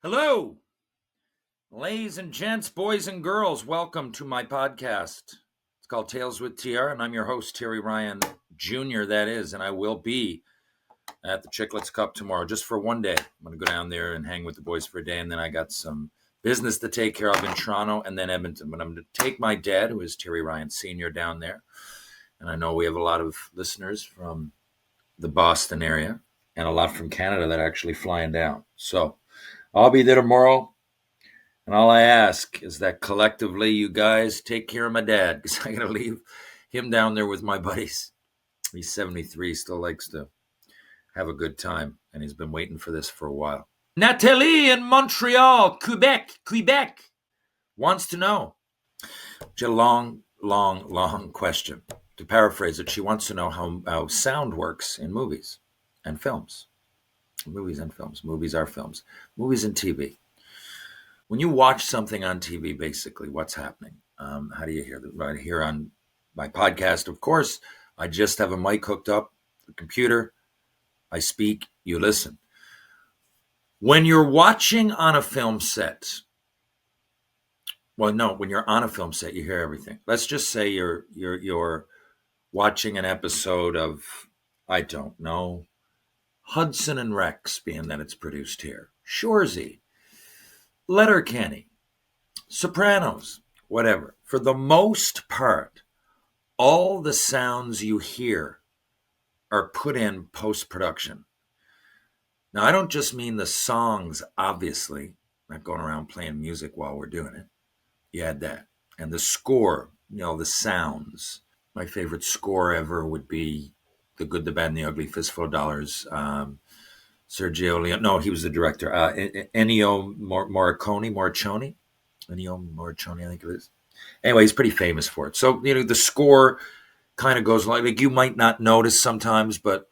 Hello, ladies and gents, boys and girls. Welcome to my podcast. It's called Tales with TR, and I'm your host, Terry Ryan Jr., that is, and I will be at the Chicklets Cup tomorrow just for one day. I'm going to go down there and hang with the boys for a day, and then I got some business to take care of in Toronto and then Edmonton. But I'm going to take my dad, who is Terry Ryan Sr., down there, and I know we have a lot of listeners from the Boston area and a lot from Canada that are actually flying down. So I'll be there tomorrow. And all I ask is that collectively you guys take care of my dad, because I got to leave him down there with my buddies. He's 73, still likes to have a good time, and he's been waiting for this for a while. Nathalie in Montreal, Quebec, wants to know. It's a long question. To paraphrase it, she wants to know how sound works in movies and films. Movies and films. Movies are films. Movies and TV. When you watch something on TV, basically, what's happening? How do you hear that? Right here on my podcast, of course, I just have a mic hooked up, the computer. I speak, you listen. When you're watching on a film set, when you're on a film set, you hear everything. Let's just say you're watching an episode of, I don't know, Hudson and Rex, being that it's produced here, Shoresy, Letterkenny, Sopranos, whatever. For the most part, all the sounds you hear are put in post-production. Now, I don't just mean the songs, obviously. I'm not going around playing music while we're doing it. You had that. And the score, the sounds. My favorite score ever would be The Good, the Bad, and the Ugly, Fistful of Dollars. Sergio Leone. No, he was the director. Ennio Morricone. Ennio Morricone, I think it is. Anyway, he's pretty famous for it. So, the score kind of goes like you might not notice sometimes, but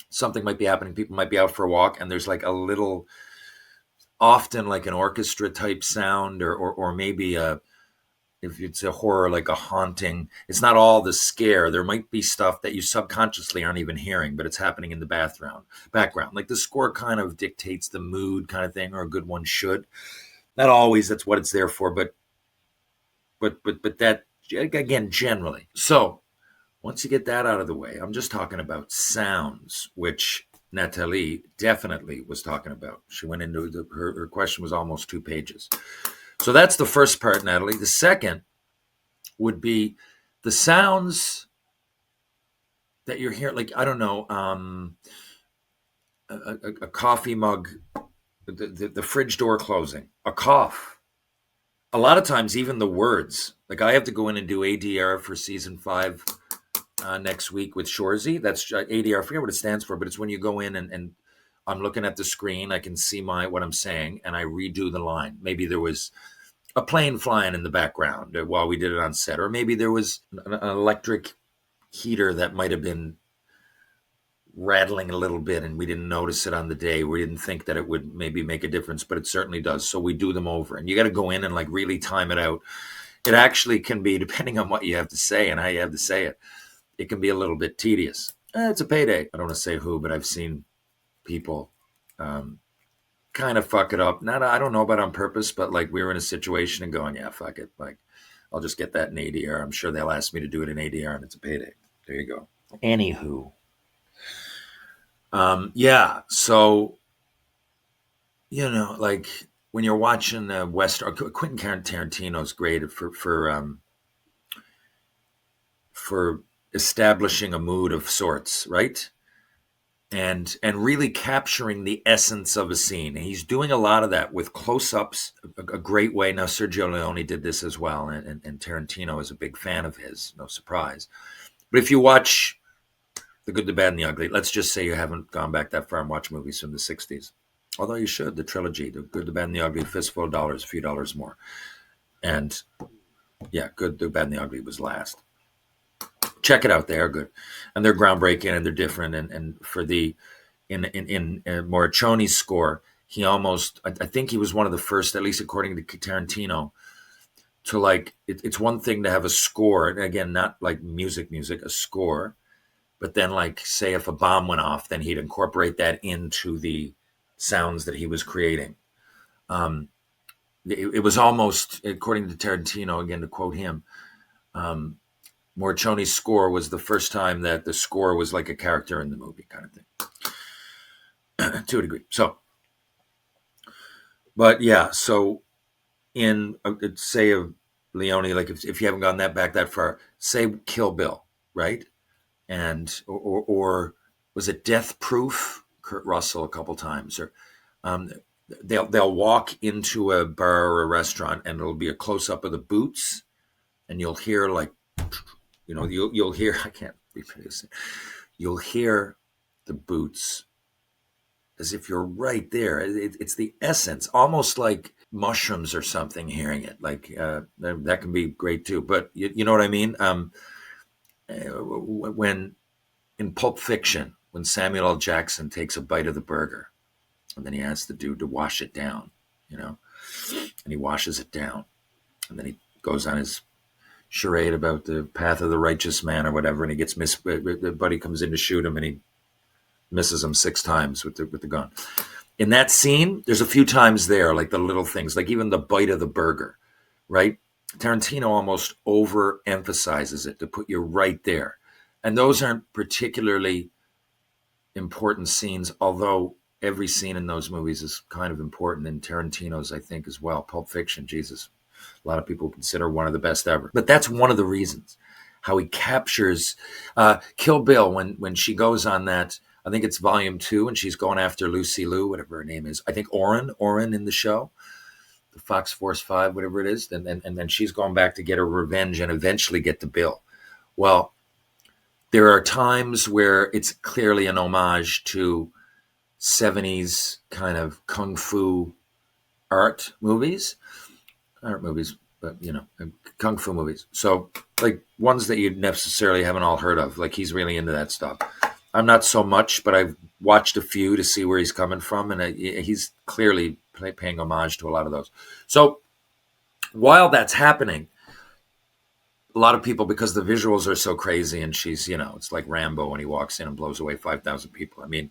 something might be happening. People might be out for a walk, and there's like a little, often like an orchestra type sound, or maybe if it's a horror, like a haunting. It's not all the scare. There might be stuff that you subconsciously aren't even hearing, but it's happening in the background. Like the score kind of dictates the mood kind of thing, or a good one should. Not always, that's what it's there for, but that, again, generally. So once you get that out of the way, I'm just talking about sounds, which Nathalie definitely was talking about. She went into her question was almost 2 pages. So that's the first part, Natalie. The second would be the sounds that you're hearing, like, I don't know, a coffee mug, the fridge door closing, a cough. A lot of times, even the words. Like, I have to go in and do ADR for season 5 next week with Shoresy. That's ADR, I forget what it stands for, but it's when you go in and I'm looking at the screen, I can see what I'm saying, and I redo the line. Maybe there was a plane flying in the background while we did it on set, or maybe there was an electric heater that might have been rattling a little bit and we didn't notice it on the day. We didn't think that it would maybe make a difference, but it certainly does. So we do them over, and you got to go in and like really time it out. It actually can be, depending on what you have to say and how you have to say it, it can be a little bit tedious. It's a payday. I don't want to say who, but I've seen people kind of fuck it up. I don't know about on purpose, but like we were in a situation and going, yeah, fuck it. Like, I'll just get that in ADR. I'm sure they'll ask me to do it in ADR, and it's a payday. There you go. Anywho. Yeah. So, like when you're watching Quentin Tarantino's great for establishing a mood of sorts, right? And really capturing the essence of a scene. And he's doing a lot of that with close-ups, a great way. Now, Sergio Leone did this as well, and Tarantino is a big fan of his, no surprise. But if you watch The Good, the Bad, and the Ugly, let's just say you haven't gone back that far and watched movies from the 60s. Although you should, the trilogy, The Good, the Bad, and the Ugly, Fistful of Dollars, a few dollars more. And yeah, Good, the Bad, and the Ugly was last. Check it out; they are good, and they're groundbreaking, and they're different. And for in Morricone's score, he almost, I think he was one of the first, at least according to Tarantino, to like. It's one thing to have a score, and again, not like music, a score, but then like say if a bomb went off, then he'd incorporate that into the sounds that he was creating. It was almost, according to Tarantino, again to quote him, Morricone's score was the first time that the score was like a character in the movie, kind of thing, to a degree. So, but yeah, so in say of Leone, like if you haven't gone back that far, say Kill Bill, right? And or was it Death Proof? Kurt Russell a couple times, or um, they'll walk into a bar or a restaurant, and it'll be a close up of the boots, and you'll hear like, you'll hear, I can't reproduce it. You'll hear the boots as if you're right there. It's the essence, almost like mushrooms or something. Hearing it, like that can be great too. But you know what I mean. When in Pulp Fiction, when Samuel L. Jackson takes a bite of the burger, and then he asks the dude to wash it down, and he washes it down, and then he goes on his charade about the path of the righteous man or whatever, and he gets the buddy comes in to shoot him, and he misses him 6 times with the gun. In that scene, there's a few times there, like the little things, like even the bite of the burger, right? Tarantino almost overemphasizes it to put you right there. And those aren't particularly important scenes, although every scene in those movies is kind of important, in Tarantino's, I think, as well. Pulp Fiction, Jesus. A lot of people consider one of the best ever. But that's one of the reasons, how he captures Kill Bill when she goes on that, I think it's volume 2, and she's going after Lucy Liu, whatever her name is. I think Oren in the show, the Fox Force 5, whatever it is. And then she's going back to get her revenge and eventually get to Bill. Well, there are times where it's clearly an homage to 70s kind of kung fu art movies, but kung fu movies. So like ones that you necessarily haven't all heard of, like he's really into that stuff. I'm not so much, but I've watched a few to see where he's coming from, and he's clearly paying homage to a lot of those. So while that's happening, a lot of people, because the visuals are so crazy, and she's, it's like Rambo when he walks in and blows away 5,000 people. I mean,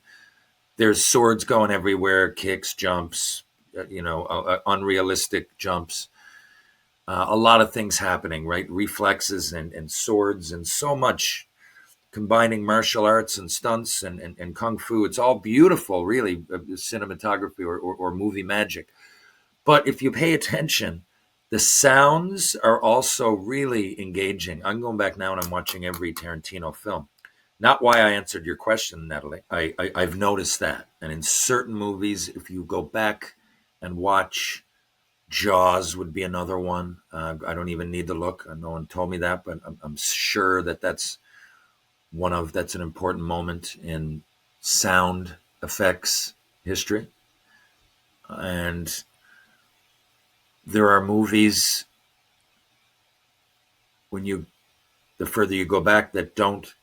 there's swords going everywhere, kicks, jumps, unrealistic jumps. A lot of things happening, right? Reflexes and swords and so much, combining martial arts and stunts and kung fu. It's all beautiful, really, cinematography or movie magic. But if you pay attention, the sounds are also really engaging. I'm going back now and I'm watching every Tarantino film. Not why I answered your question, Natalie. I've noticed that. And in certain movies, if you go back and watch, Jaws would be another one. I don't even need to look. No one told me that, but I'm sure that's an important moment in sound effects history. And there are movies, the further you go back, that don't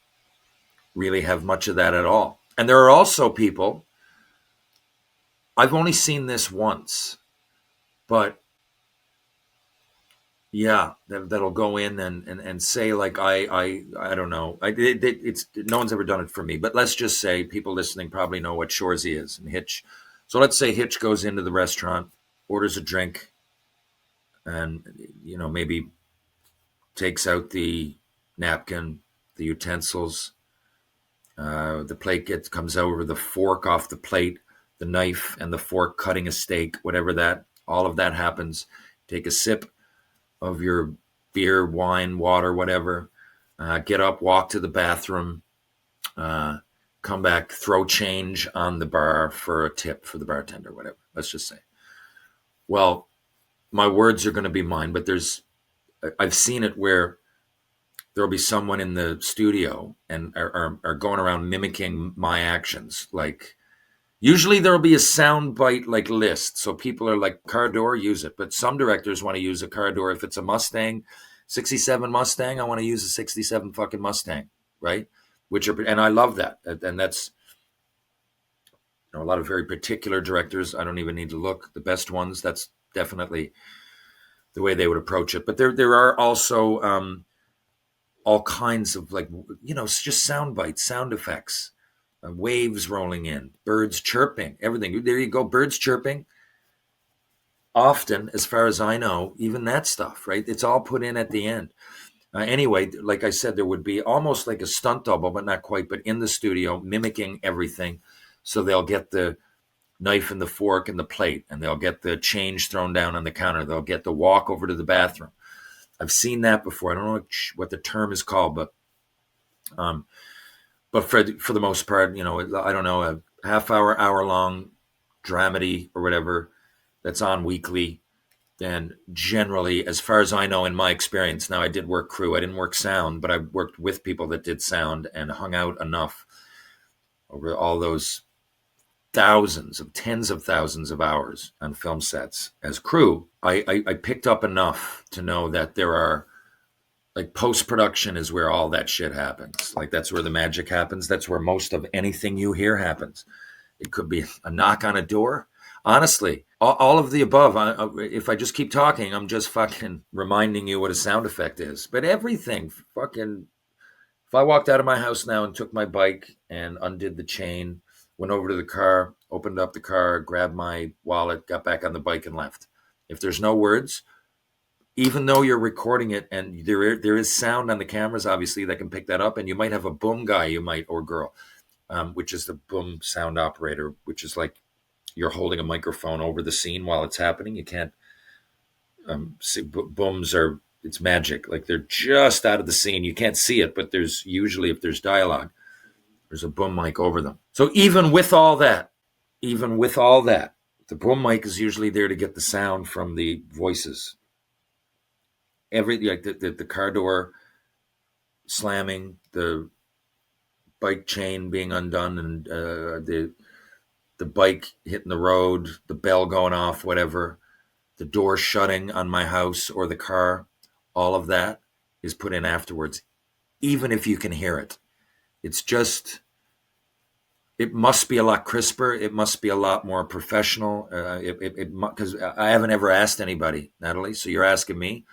really have much of that at all. And there are also people, I've only seen this once, but yeah, that'll go in and say, like, I don't know. It's no one's ever done it for me, but let's just say people listening probably know what Shoresy is and Hitch. So let's say Hitch goes into the restaurant, orders a drink, and maybe takes out the napkin, the utensils, the plate comes over, the fork off the plate, the knife and the fork cutting a steak, all of that happens. Take a sip of your beer, wine, water, whatever, get up, walk to the bathroom, come back, throw change on the bar for a tip for the bartender, whatever, let's just say. Well, my words are going to be mine, but I've seen it where there'll be someone in the studio and are going around mimicking my actions. Like, usually there'll be a sound bite like list. So people are like, car door, use it. But some directors want to use a car door. If it's a Mustang, 67 Mustang, I want to use a 67 fucking Mustang, right? And I love that. And that's, a lot of very particular directors. I don't even need to look. The best ones, that's definitely the way they would approach it. But there are also all kinds of, like, just sound bites, sound effects, waves rolling in, birds chirping, everything. There you go, birds chirping. often, as far as I know, even that stuff, right? It's all put in at the end. Anyway, like I said, there would be almost like a stunt double, but not quite, but in the studio mimicking everything. So they'll get the knife and the fork and the plate, and they'll get the change thrown down on the counter. They'll get the walk over to the bathroom. I've seen that before. I don't know what the term is called, um, but for the most part, I don't know, a half hour long dramedy or whatever that's on weekly. And generally, as far as I know, in my experience, now I did work crew, I didn't work sound, but I worked with people that did sound and hung out enough over all those tens of thousands of hours on film sets as crew. I picked up enough to know that there are, like, post-production is where all that shit happens. Like, that's where the magic happens. That's where most of anything you hear happens. It could be a knock on a door. Honestly, all of the above. If I just keep talking, I'm just fucking reminding you what a sound effect is. But everything, fucking, if I walked out of my house now and took my bike and undid the chain, went over to the car, opened up the car, grabbed my wallet, got back on the bike and left. If there's no words, even though you're recording it and there is sound on the cameras, obviously, that can pick that up, and you might have a boom guy, or girl, which is the boom sound operator, which is like you're holding a microphone over the scene while it's happening. You can't see booms it's magic. Like, they're just out of the scene. You can't see it, but there's usually, if there's dialogue, there's a boom mic over them. So even with all that, the boom mic is usually there to get the sound from the voices. Like the car door slamming, the bike chain being undone, and the bike hitting the road, the bell going off, whatever, the door shutting on my house or the car, all of that is put in afterwards, even if you can hear it. It's just, it must be a lot crisper. It must be a lot more professional. Because I haven't ever asked anybody, Natalie, so you're asking me.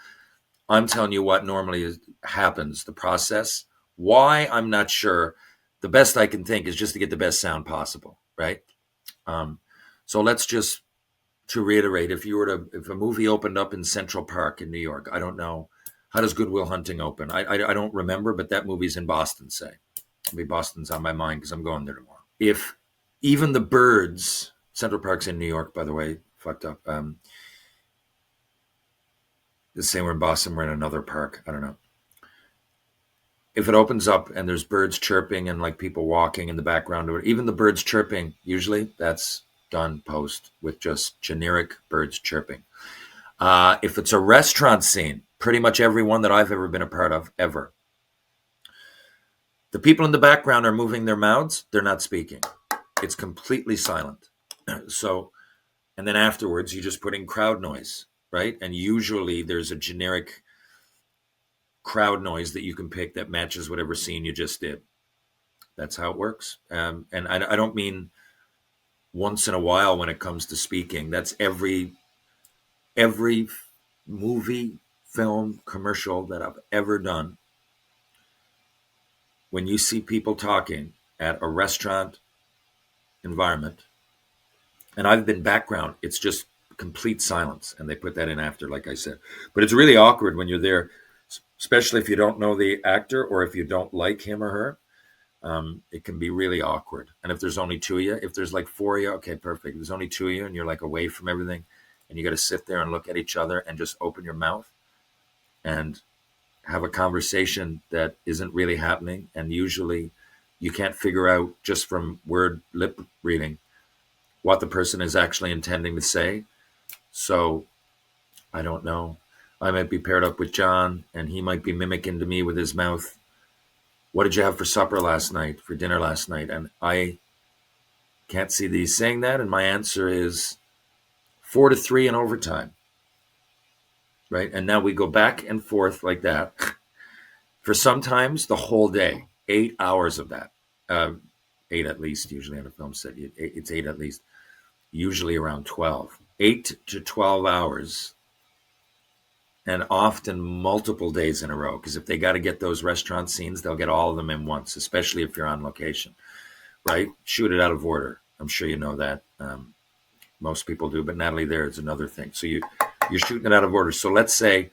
I'm telling you what normally happens, the process. Why, I'm not sure. The best I can think is just to get the best sound possible, right? So let's just, to reiterate, if a movie opened up in Central Park in New York, I don't know, how does Good Will Hunting open? I don't remember, but that movie's in Boston, say. Maybe Boston's on my mind because I'm going there tomorrow. If even the birds, Central Park's in New York, by the way, fucked up. The same, we're in Boston, we're in another park. I don't know. If it opens up and there's birds chirping and like people walking in the background, or even the birds chirping, usually that's done post with just generic birds chirping. If it's a restaurant scene, pretty much every one that I've ever been a part of, ever, the people in the background are moving their mouths. They're not speaking. It's completely silent. So, and then afterwards, you just put in crowd noise, right? And usually there's a generic crowd noise that you can pick that matches whatever scene you just did. That's how it works. And I don't mean once in a while when it comes to speaking. That's every movie, film, commercial that I've ever done. When you see people talking at a restaurant environment, and I've been background, it's just complete silence, and they put that in after, like I said. But it's really awkward when you're there, especially if you don't know the actor or if you don't like him or her. It can be really awkward. And if there's only two of you, if there's like four of you, okay, perfect. If there's only two of you and you're like away from everything, and you got to sit there and look at each other and just open your mouth and have a conversation that isn't really happening. And usually you can't figure out just from lip reading what the person is actually intending to say. So I don't know. I might be paired up with John and he might be mimicking to me with his mouth, what did you have for dinner last night? And I can't see that he's saying that. And my answer is 4-3 in overtime. Right? And now we go back and forth like that for sometimes the whole day, 8 hours of that. 8 at least, usually on a film set. It's 8 at least, usually around 12. 8 to 12 hours, and often multiple days in a row. Because if they got to get those restaurant scenes, they'll get all of them in once, especially if you're on location, right? Shoot it out of order. I'm sure you know that. Most people do, but Natalie, there is another thing. So you're shooting it out of order. So let's say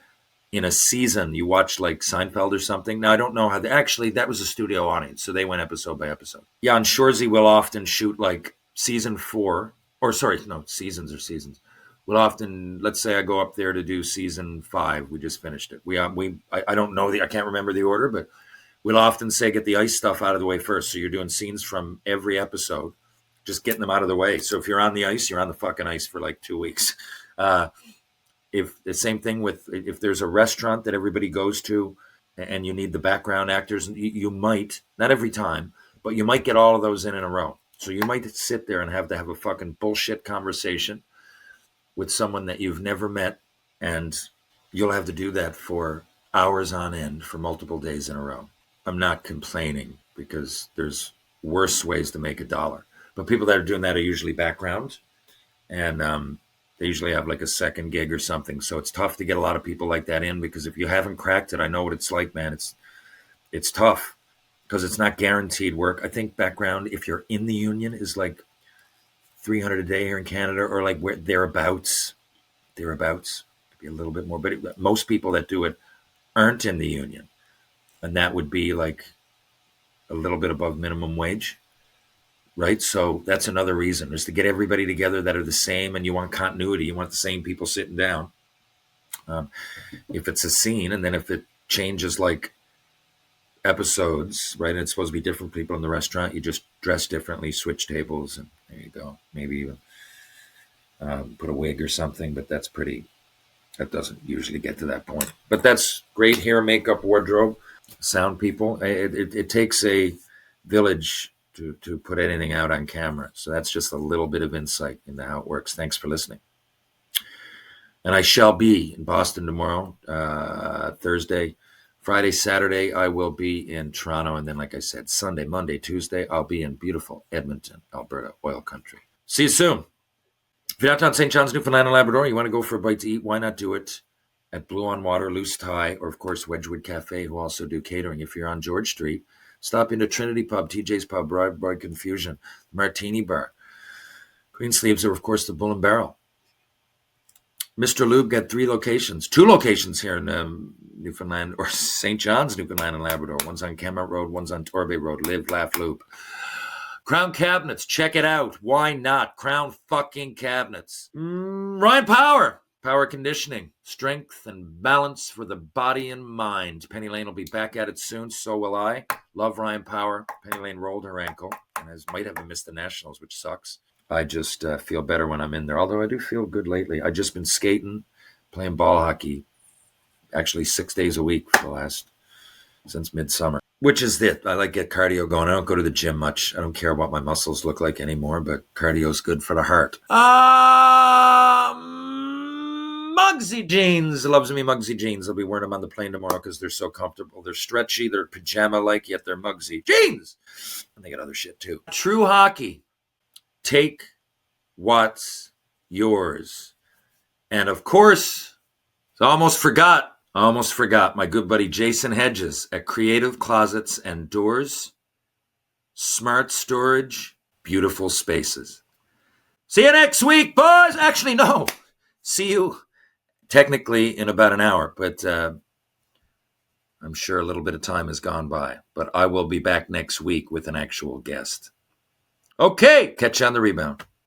in a season you watch like Seinfeld or something. Now I don't know how actually that was a studio audience, so they went episode by episode. Yeah, on Shoresy we'll often shoot like season 4, or sorry, no, seasons are seasons. We'll often, let's say I go up there to do season 5. We just finished it. I don't know I can't remember the order, but we'll often say get the ice stuff out of the way first. So you're doing scenes from every episode, just getting them out of the way. So if you're on the ice, you're on the fucking ice for like 2 weeks. If the same thing with if there's a restaurant that everybody goes to and you need the background actors, you might, not every time, but you might get all of those in a row. So you might sit there and have to have a fucking bullshit conversation with someone that you've never met, and you'll have to do that for hours on end for multiple days in a row. I'm not complaining because there's worse ways to make a dollar. But people that are doing that are usually background, and they usually have like a second gig or something. So it's tough to get a lot of people like that in, because if you haven't cracked it, I know what it's like, man. It's tough because it's not guaranteed work. I think background, if you're in the union, is like $300 a day here in Canada, or like where thereabouts, maybe a little bit more. But most people that do it aren't in the union, and that would be like a little bit above minimum wage. Right. So that's another reason, is to get everybody together that are the same, and you want continuity. You want the same people sitting down. If it's a scene, and then if it changes like episodes, right, and it's supposed to be different people in the restaurant, you just dress differently, switch tables, and there you go. Maybe even put a wig or something, but that doesn't usually get to that point. But that's great hair, makeup, wardrobe, sound people. It takes a village to put anything out on camera. So that's just a little bit of insight into how it works. Thanks for listening. And I shall be in Boston tomorrow, Thursday, Friday, Saturday, I will be in Toronto. And then, like I said, Sunday, Monday, Tuesday, I'll be in beautiful Edmonton, Alberta, oil country. See you soon. If you're not down St. John's, Newfoundland and Labrador, you want to go for a bite to eat, why not do it at Blue on Water, Loose Tie, or of course Wedgwood Cafe, who also do catering. If you're on George Street, stop into Trinity Pub, TJ's Pub, Broad Confusion, Martini Bar, Greensleeves, or of course the Bull and Barrel. Mr. Lube got 2 locations here in Newfoundland, or St. John's, Newfoundland and Labrador. One's on Kemart Road, one's on Torbay Road. Live, laugh, lube. Crown Cabinets, check it out. Why not? Crown fucking Cabinets. Ryan Power Conditioning, strength and balance for the body and mind. Penny Lane will be back at it soon, so will I. Love Ryan Power. Penny Lane rolled her ankle and might have missed the Nationals, which sucks. I just feel better when I'm in there, although I do feel good lately. I've just been skating, playing ball hockey, actually 6 days a week since midsummer, which is it. I like get cardio going. I don't go to the gym much. I don't care what my muscles look like anymore, but cardio's good for the heart. Mugsy jeans. Loves me Mugsy jeans. I'll be wearing them on the plane tomorrow because they're so comfortable. They're stretchy. They're pajama-like, yet they're Mugsy jeans. And they got other shit too. True hockey. Take what's yours. And of course, I almost forgot my good buddy Jason Hedges at Creative Closets and Doors, Smart Storage, Beautiful Spaces. See you next week, boys. Actually, no. See you technically in about an hour, but I'm sure a little bit of time has gone by. But I will be back next week with an actual guest. Okay, catch you on the rebound.